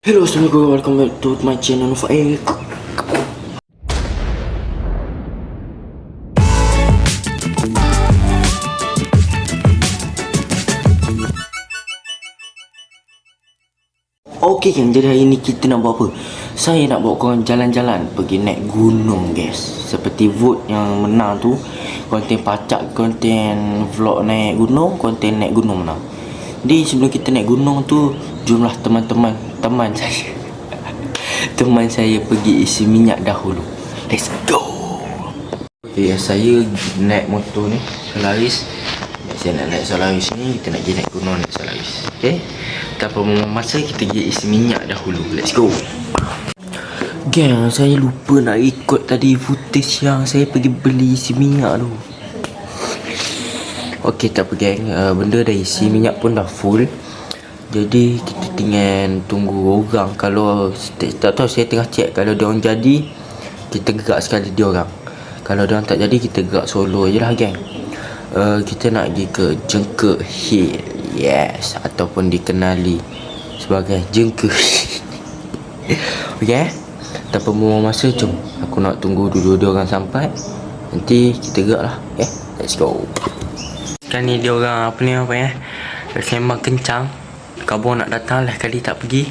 Hello, Assalamualaikum, welcome back to my channel for Okey kan, jadi hari ni kita nak buat apa? Saya nak bawa korang jalan-jalan, pergi naik gunung guys. Seperti vote yang menang tu, konten pacak, konten vlog naik gunung, konten naik gunung menang. Jadi sebelum kita naik gunung tu, jumlah teman saya teman saya pergi isi minyak dahulu. Let's go. Okay, saya naik motor ni Solaris. Saya nak naik Solaris ni, kita nak pergi naik gunung naik Solaris. Okay, tanpa membuang masa, kita pergi isi minyak dahulu. Let's go. Gang, saya lupa nak ikut tadi footage yang saya pergi beli isi minyak tu. Okay, tak apa gang, benda dah isi, minyak pun dah full. Jadi kita tinggal tunggu orang. Kalau tak tahu, saya tengah check, kalau diorang jadi, kita gerak sekali diorang. Kalau diorang tak jadi, kita gerak solo je lah gang. Kita nak pergi ke Jengke Hill, yes, ataupun dikenali sebagai Jengke okay, tanpa membuang masa, jom. Aku nak tunggu dulu diorang sampai, nanti kita gerak lah. Okay, let's go. Sekarang ni diorang sembang kencang. Kabur nak datang lah, kali tak pergi.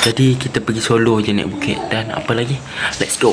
Jadi kita pergi solo je naik bukit. Dan apa lagi, let's go.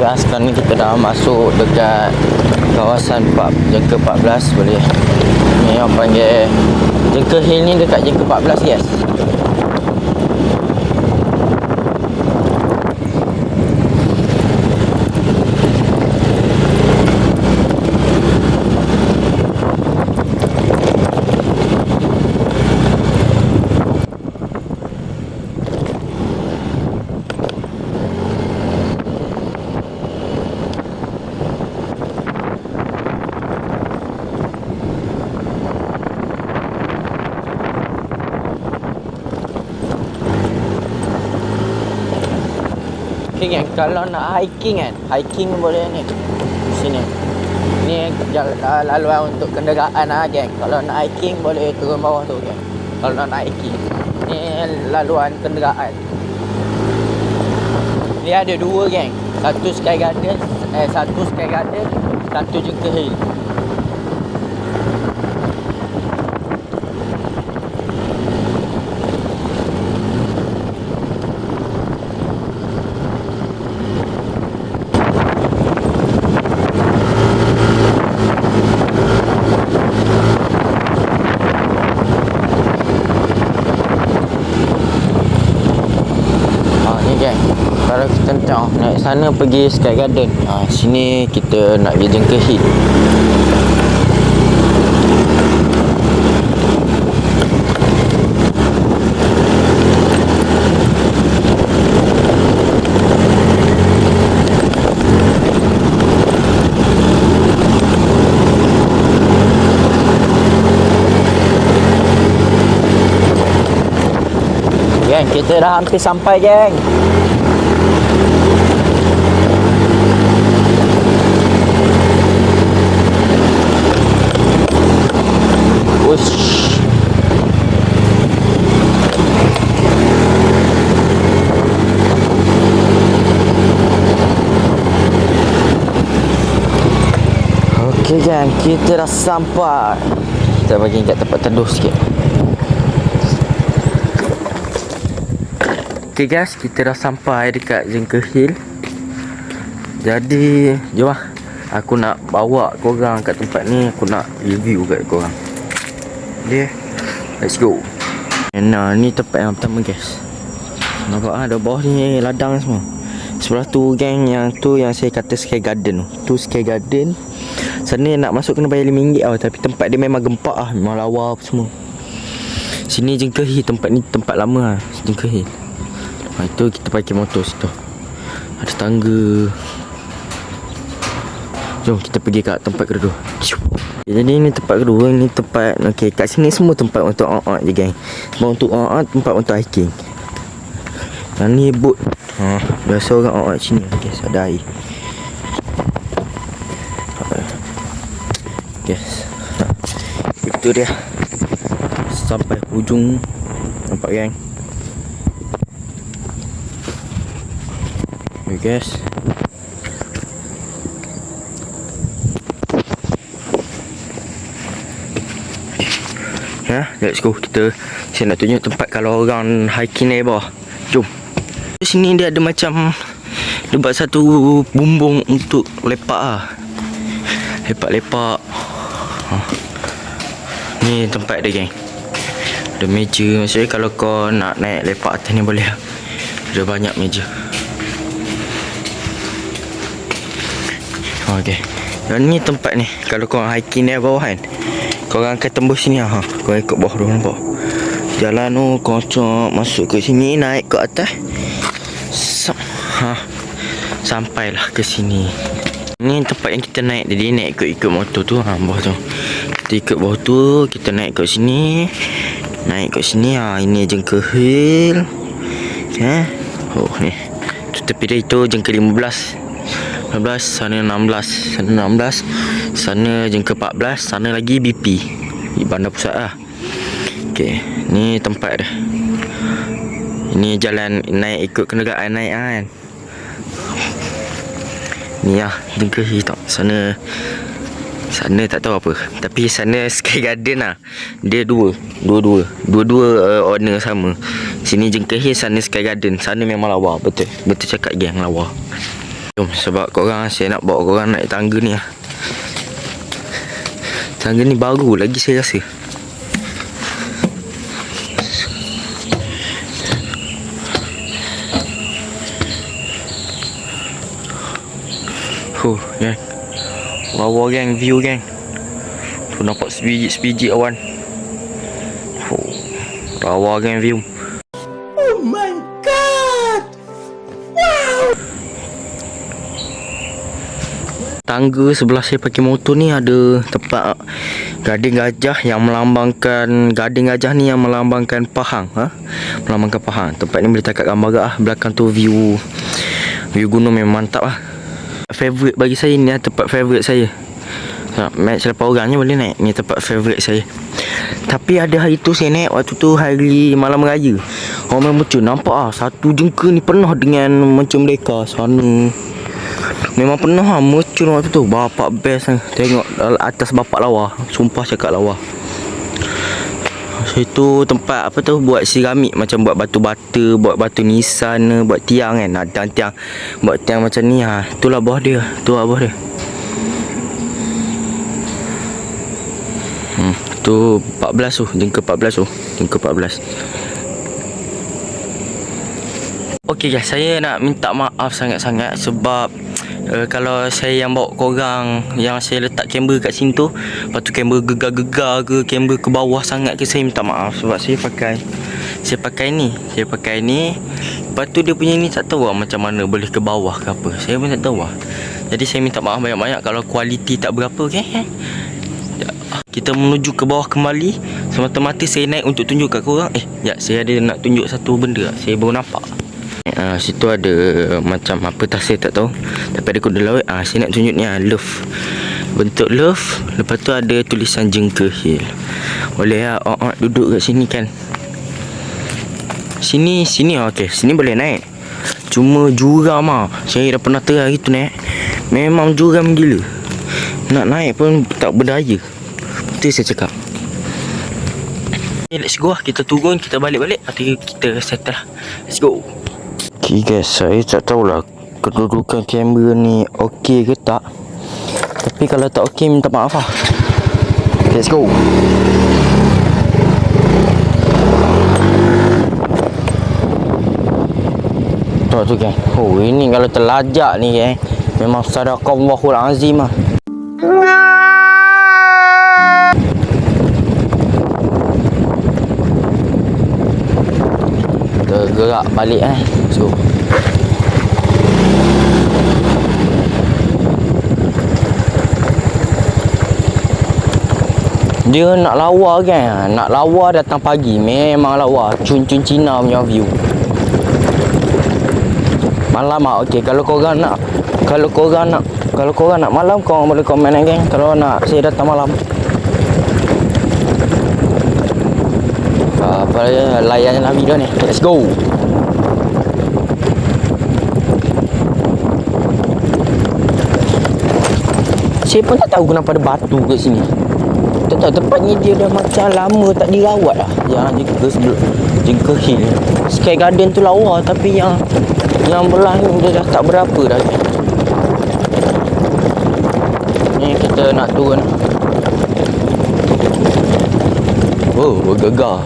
Sekarang ni kita dah masuk dekat kawasan Jengke 14. Boleh ni orang panggil Jengke Hill ni, dekat Jengke 14, yes. Okay kan, kalau nak hiking boleh ni sini. Ni laluan untuk kenderaan lah geng. Kalau nak hiking boleh turun bawah tu geng. Kalau nak hiking, ni laluan kenderaan. Dia ada dua geng, satu Sky Garden, satu Jengke Hill. Kalau kita nak naik sana pergi Sky Garden, sini kita nak pergi Jengke Hill. Geng, kita dah hampir sampai geng. Okey gang, kita dah sampai. Kita bagi kat tempat teduh sikit. Okay guys, kita dah sampai dekat Jengke Hill. Jadi jom lah, aku nak bawa korang kat tempat ni. Aku nak review kat korang. Okay, let's go. Nah, ni tempat yang pertama guys. Nampak ada bawah ni ladang semua. Sebelah tu gang, yang tu yang saya kata Sky Garden tu. Sky Garden. Sana nak masuk kena bayar RM5 tau. Tapi tempat dia memang gempak lah. Memang lawa apa semua. Sini Jengke Hill. Tempat ni tempat lama lah, Jengke Hill. Itu kita parkir motor situ. Ada tangga. Jom kita pergi kat tempat kedua. Jadi ni tempat kedua. Ni tempat, okay, kat sini semua tempat untuk je gang. Tempat untuk tempat untuk hiking. Yang ni boat. Biasa orang sini guys, ada air. Guys, itu dia. Sampai hujung. Nampak gang? Okay guys. Let's go. Saya nak tunjuk tempat kalau orang hiking ni bawah. Jom. Di sini dia ada macam, dia buat satu bumbung untuk lepak lah. Lepak-lepak. Ni tempat dia geng. Ada meja. Maksudnya kalau kau nak naik lepak atas ni boleh. Ada banyak meja. Okay. Dan ni tempat ni, kalau korang hiking ni bawah kan, korang akan tembus sini lah. Korang ikut bawah dulu, nampak jalan tu, kocok masuk ke sini, naik ke atas. Sampailah ke sini. Ni tempat yang kita naik. Jadi naik ikut motor tu, bawah tu. Kita ikut bawah tu, kita naik kat sini. Naik kat sini. Ini Jengke Hill. Oh ni. Tu tepi dia itu Jengke 15. Sana 16. Sana 16. Sana Jengke 14. Sana lagi BP di Bandar Pusat lah. Okay, ni tempat dia. Ini jalan naik ikut kenderaan naik kan. Ni lah Jengke Hill tak. Sana tak tahu apa. Tapi sana Sky Garden lah. Dia dua owner sama. Sini Jengke Hill, sana Sky Garden. Sana memang lawa. Betul cakap geng, lawa. Jom, sebab korang, saya nak bawa korang naik tangga ni lah. Tangga ni baru lagi saya rasa. Gang. Lawa gang, view gang. Tu nampak sebiji awan. Lawa gang view. Oh my god. Wow. Tangga sebelah saya pakai motor ni ada tempat gading gajah yang melambangkan, gading gajah ni yang melambangkan Pahang. Melambangkan Pahang. Tempat ni boleh tangkap gambar lah. Belakang tu view gunung memang mantap lah. Favorite bagi saya ni lah, tempat favorite saya. Match lepas orang ni boleh naik. Ni tempat favorite saya. Tapi ada hari tu saya naik, waktu tu hari malam raya. Orang memang betul nampak satu Jengke ni penuh dengan macam mereka sana. Memang penuh mercun waktu tu. Bapak best tengok atas bapak lawa. Sumpah cakap lawa. Itu tempat apa tu, buat seramik, macam buat batu bata, buat batu nisan, buat tiang kan. Ada tiang, buat tiang macam ni. Itulah bawah dia. Tu bawah dia. Tu 14 tu, Jengke 14 tu. Jengke 14. Okey guys, saya nak minta maaf sangat-sangat sebab kalau saya yang bawa korang, yang saya letak kamera kat sini tu, lepas tu kamera gegar-gegar ke, kamera ke bawah sangat ke, saya minta maaf sebab saya pakai ni. Lepas tu dia punya ni tak tahu macam mana boleh ke bawah ke apa. Saya pun tak tahu Jadi saya minta maaf banyak-banyak kalau kualiti tak berapa. Okay? Kita menuju ke bawah kembali. Semata-mata saya naik untuk tunjuk kat korang. Saya ada nak tunjuk satu benda. Saya baru nampak. Situ ada macam apa tak, saya tak tahu. Tapi ada kuda laut. Saya nak tunjuk ni love. Bentuk love. Lepas tu ada tulisan Jengke Hill. Boleh duduk kat sini kan. Sini okey. Sini boleh naik. Cuma juram saya dah pernah try tu naik. Memang juram gila. Nak naik pun tak berdaya. Betul saya cakap. Let's go lah. Kita turun, kita balik-balik. Nanti kita settle lah. Let's go. Okay guys, saya tak tahulah kedudukan kamera ni okey ke tak. Tapi kalau tak okey, minta maaf lah. Let's go. Tu kan. Oh, ini kalau terlajak ni kan, memang sadaqallahul azim lah. Kita gerak balik Let's go. Dia nak lawa kan. Nak lawa datang pagi. Memang lawa. Cun-cun Cina punya view. Malam okey. Kalau korang nak malam, korang boleh komen geng. Kalau nak saya datang malam. Apa ya, layanlah video ni. Let's go. Saya pun tak tahu kenapa ada batu kat sini. Tak tahu, tempatnya dia dah macam lama tak dirawat lah. Yang jengka hill Sky Garden tu lawa, tapi yang belah ni dia dah tak berapa dah. Ni kita nak turun. Oh, bergegar.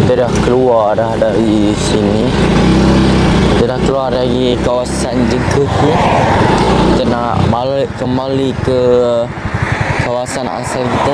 Kita dah keluar dari sini. Kita dah keluar dari kawasan Jengkeh ni. Kita nak balik kembali ke kawasan asal kita.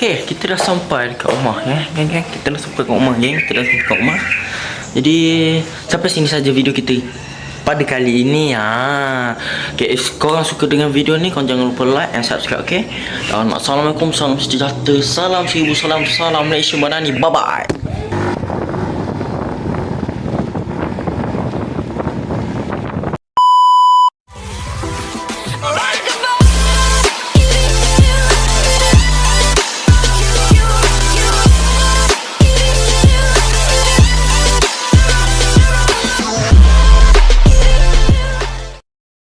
Okay, kita dah sampai dekat rumah geng. Kita dah sampai kat rumah geng. Jadi sampai sini saja video kita pada kali ini Okay, if korang suka dengan video ni, korang jangan lupa like and subscribe, okay? Dan assalamualaikum, salam sejahtera, salam seribu salam, salam Malaysia Madani. Bye bye.